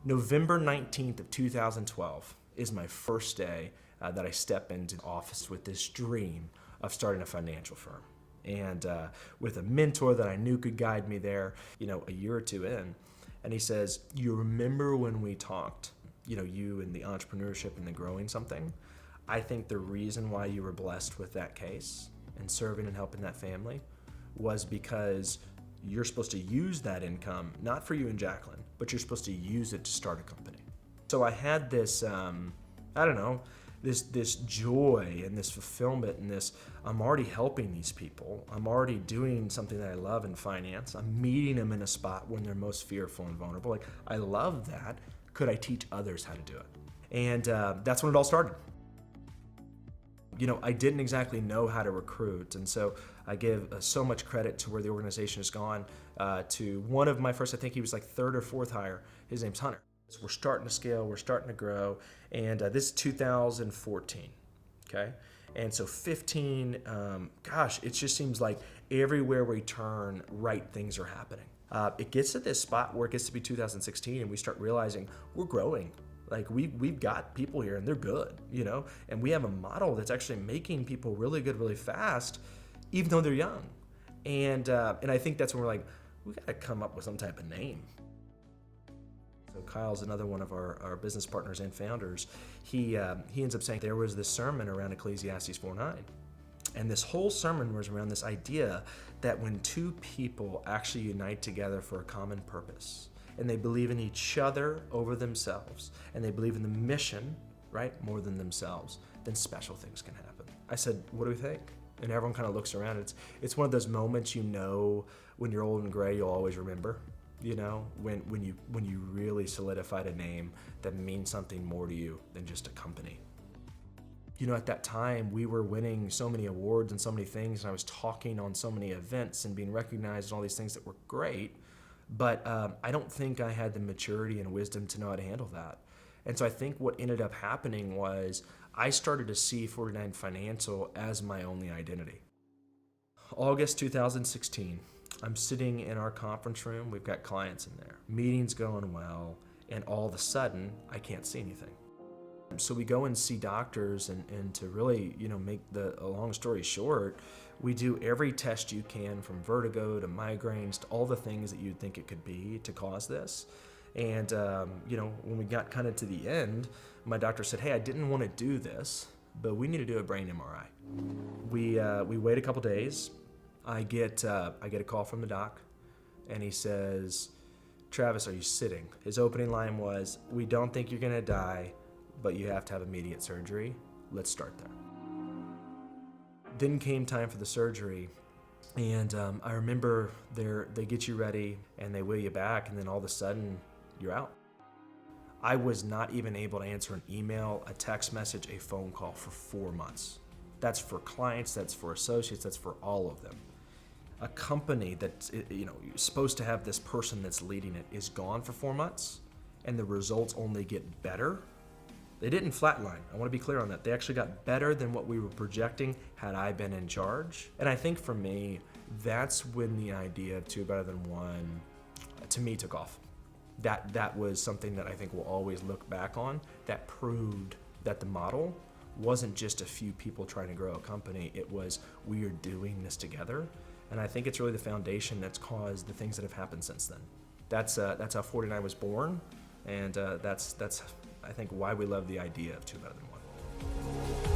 November 19th of 2012 is my first day that I step into the office with this dream of starting a financial firm. And with a mentor that I knew could guide me there, a year or two in. And he says, you remember when we talked, you and the entrepreneurship and the growing something? I think the reason why you were blessed with that case and serving and helping that family was because you're supposed to use that income, not for you and Jacqueline, but you're supposed to use it to start a company. So I had this, this joy and this fulfillment and this, I'm already helping these people. I'm already doing something that I love in finance. I'm meeting them in a spot when they're most fearful and vulnerable. Like, I love that. Could I teach others how to do it? And that's when it all started. I didn't exactly know how to recruit, and so I give so much credit to where the organization has gone to one of my first, I think he was like third or fourth hire. His name's Hunter. So we're starting to scale, we're starting to grow, and this is 2014, okay? And so 15, it just seems like everywhere we turn, right things are happening. It gets to this spot where it gets to be 2016, and we start realizing we're growing. Like we've got people here and they're good, and we have a model that's actually making people really good, really fast, even though they're young. And I think that's when we're like, we got to come up with some type of name. So Kyle's another one of our business partners and founders. He ends up saying there was this sermon around Ecclesiastes 4:9. And this whole sermon was around this idea that when two people actually unite together for a common purpose, and they believe in each other over themselves, and they believe in the mission, right, more than themselves, then special things can happen. I said, what do we think? And everyone kind of looks around. It's one of those moments, when you're old and gray, you'll always remember, when you really solidified a name that means something more to you than just a company. At that time, we were winning so many awards and so many things, and I was talking on so many events and being recognized and all these things that were great. But I don't think I had the maturity and wisdom to know how to handle that. And so I think what ended up happening was I started to see 49 Financial as my only identity. August 2016, I'm sitting in our conference room. We've got clients in there. Meeting's going well, and all of a sudden, I can't see anything. So we go and see doctors, and to really, make a long story short, we do every test you can, from vertigo to migraines to all the things that you'd think it could be to cause this. And, when we got kind of to the end, my doctor said, hey, I didn't want to do this, but we need to do a brain MRI. We wait a couple days. I get a call from the doc, and he says, Travis, are you sitting? His opening line was, we don't think you're going to die, but you have to have immediate surgery. Let's start there. Then came time for the surgery, and I remember they get you ready and they wheel you back, and then all of a sudden you're out. I was not even able to answer an email, a text message, a phone call for 4 months. That's for clients, that's for associates, that's for all of them. A company that's supposed to have this person that's leading it is gone for 4 months, and the results only get better. They didn't flatline. I want to be clear on that. They actually got better than what we were projecting had I been in charge. And I think for me, that's when the idea of two better than one, to me, took off. That was something that I think we'll always look back on, that proved that the model wasn't just a few people trying to grow a company. It was, we are doing this together. And I think it's really the foundation that's caused the things that have happened since then. That's how 49 was born. And that's I think why we love the idea of two better than one.